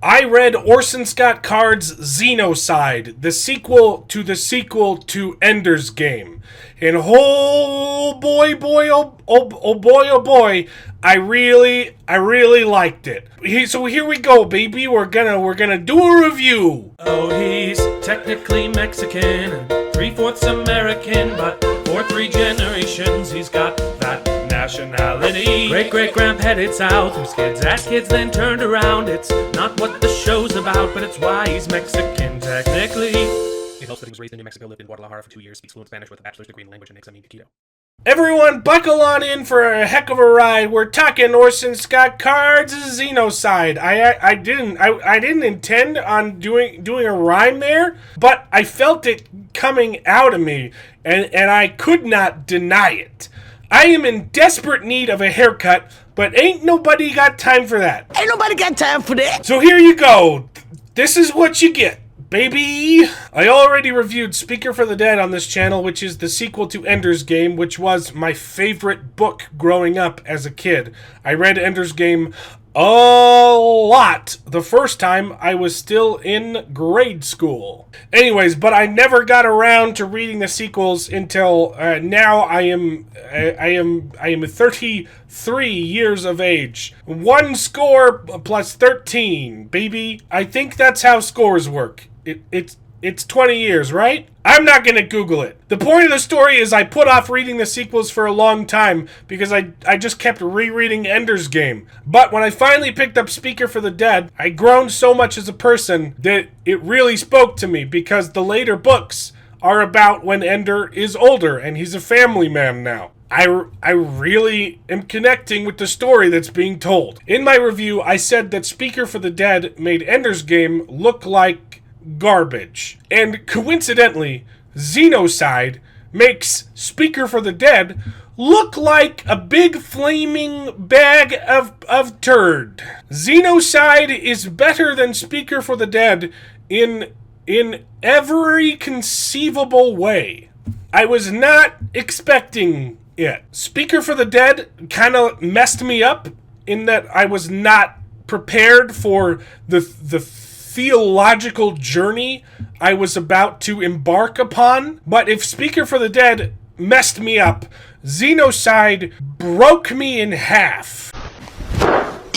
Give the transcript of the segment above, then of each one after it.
I read Orson Scott Card's Xenocide, the sequel to Ender's Game. And oh boy, oh boy, I really liked it. So here we go, baby. We're gonna do a review. Oh, he's technically Mexican and 3/4 American, but for 3 generations he's got that nationality. Great-great-grandpa headed south, whose kids had kids then turned around. It's not what the show's about, but it's why he's Mexican technically. He helps that he was raised in New Mexico, lived in Guadalajara for 2 years, speaks fluent Spanish with a bachelor's degree in language and examine keto. Everyone, buckle on in for a heck of a ride. We're talking Orson Scott Card's Xenocide. I didn't intend on doing a rhyme there, but I felt it coming out of me, and I could not deny it. I am in desperate need of a haircut, but ain't nobody got time for that. Ain't nobody got time for that. So here you go. This is what you get, baby. I already reviewed Speaker for the Dead on this channel, which is the sequel to Ender's Game, which was my favorite book growing up as a kid. I read Ender's Game a lot the first time I was still in grade school. Anyways, but I never got around to reading the sequels until now. I am 33 years of age. 1 score plus 13, baby. I think that's how scores work. It's 20 years, right? I'm not gonna Google it. The point of the story is I put off reading the sequels for a long time because I just kept rereading Ender's Game. But when I finally picked up Speaker for the Dead, I grown so much as a person that it really spoke to me, because the later books are about when Ender is older and he's a family man now. I really am connecting with the story that's being told. In my review, I said that Speaker for the Dead made Ender's Game look like garbage. And coincidentally, Xenocide makes Speaker for the Dead look like a big flaming bag of turd. Xenocide is better than Speaker for the Dead in every conceivable way. I was not expecting it. Speaker for the Dead kind of messed me up in that I was not prepared for the theological journey I was about to embark upon. But if Speaker for the Dead messed me up, Xenocide broke me in half.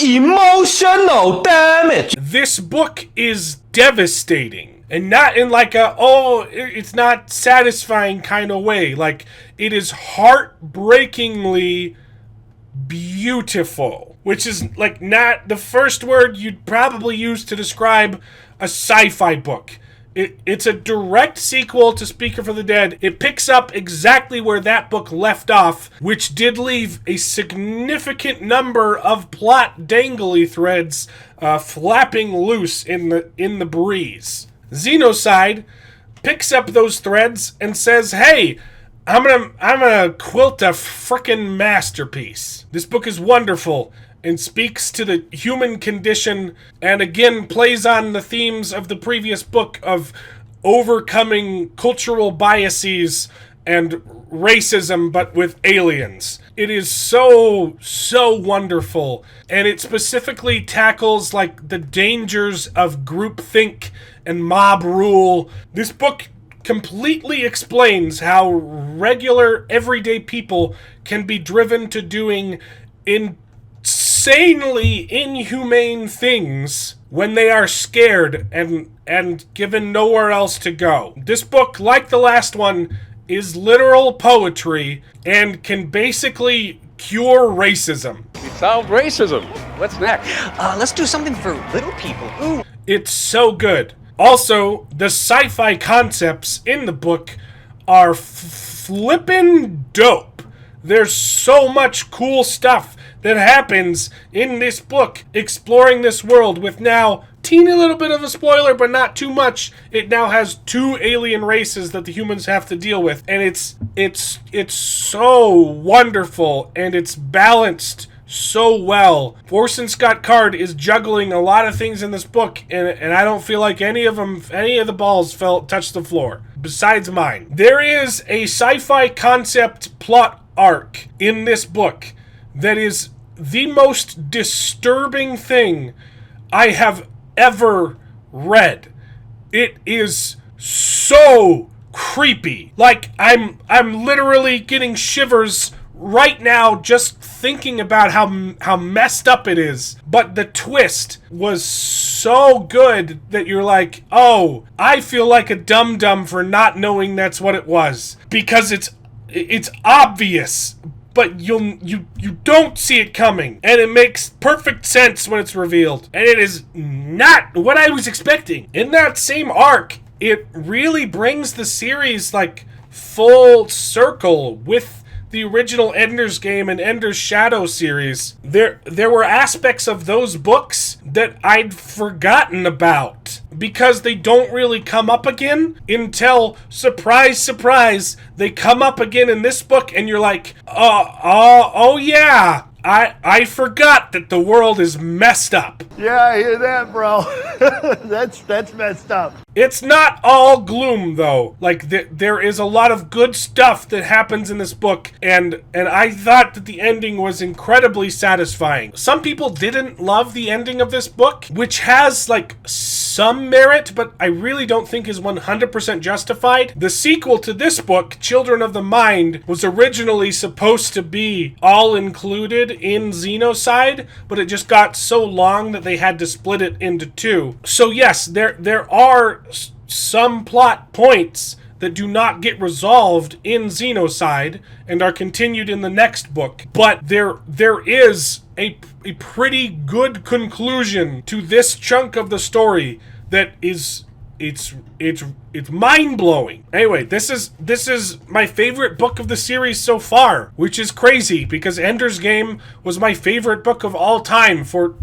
Emotional damage. This book is devastating, and not in like it's not satisfying kind of way. Like, it is heartbreakingly beautiful. Which is like not the first word you'd probably use to describe a sci-fi book. It's a direct sequel to Speaker for the Dead. It picks up exactly where that book left off, which did leave a significant number of plot dangly threads flapping loose in the breeze. Xenocide picks up those threads and says, "Hey, I'm gonna quilt a frickin' masterpiece. This book is wonderful and speaks to the human condition, and again plays on the themes of the previous book of overcoming cultural biases and racism, but with aliens. It is so wonderful, and it specifically tackles like the dangers of groupthink and mob rule. This book completely explains how regular, everyday people can be driven to doing insanely inhumane things when they are scared and given nowhere else to go. This book, like the last one, is literal poetry and can basically cure racism. We solved racism. What's next? Let's do something for little people. Ooh. It's so good. Also, the sci-fi concepts in the book are flippin' dope. There's so much cool stuff that happens in this book exploring this world with now teeny little bit of a spoiler, but not too much. It now has 2 alien races that the humans have to deal with, and it's so wonderful, and it's balanced so well. Orson Scott Card is juggling a lot of things in this book, and I don't feel like any of the balls touched the floor, besides mine. There is a sci-fi concept plot arc in this book that is the most disturbing thing I have ever read. It is so creepy. Like, I'm literally getting shivers right now just thinking about how messed up it is. But the twist was so good that you're like, oh, I feel like a dum-dum for not knowing that's what it was. Because it's obvious, but you don't see it coming. And it makes perfect sense when it's revealed. And it is not what I was expecting. In that same arc, it really brings the series like full circle with the original Ender's Game and Ender's Shadow series. There were aspects of those books that I'd forgotten about because they don't really come up again until, surprise, surprise, they come up again in this book and you're like, oh yeah, I forgot that the world is messed up. Yeah, I hear that, bro. That's messed up. It's not all gloom, though. Like, there is a lot of good stuff that happens in this book, and I thought that the ending was incredibly satisfying. Some people didn't love the ending of this book, which has, like, some merit, but I really don't think is 100% justified. The sequel to this book, Children of the Mind, was originally supposed to be all included in Xenocide, but it just got so long that they had to split it into two. So yes, there are some plot points that do not get resolved in Xenocide and are continued in the next book, but there is a pretty good conclusion to this chunk of the story that is it's mind-blowing. Anyway, this is my favorite book of the series so far, which is crazy because Ender's Game was my favorite book of all time for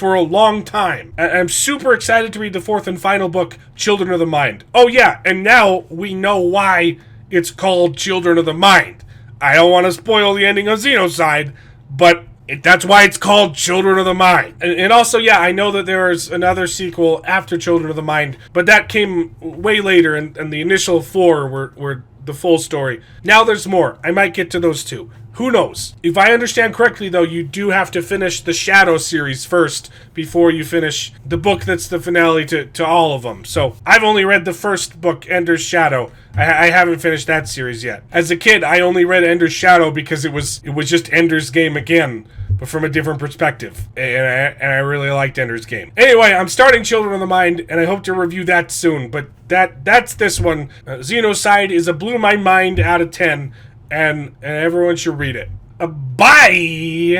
a long time. I'm super excited to read the fourth and final book, Children of the Mind. Oh yeah, and now we know why it's called Children of the Mind. I don't want to spoil the ending of Xenocide, but that's why it's called Children of the Mind. And also, yeah, I know that there is another sequel after Children of the Mind, but that came way later, and the initial four were the full story. Now there's more. I might get to those too. Who knows? If I understand correctly, though, you do have to finish the Shadow series first before you finish the book that's the finale to all of them. So I've only read the first book, Ender's Shadow. I haven't finished that series yet. As a kid, I only read Ender's Shadow because it was just Ender's Game again, but from a different perspective. And I really liked Ender's Game. Anyway, I'm starting Children of the Mind, and I hope to review that soon. But that's this one. Xenocide is a blew my mind out of 10. And everyone should read it. Bye!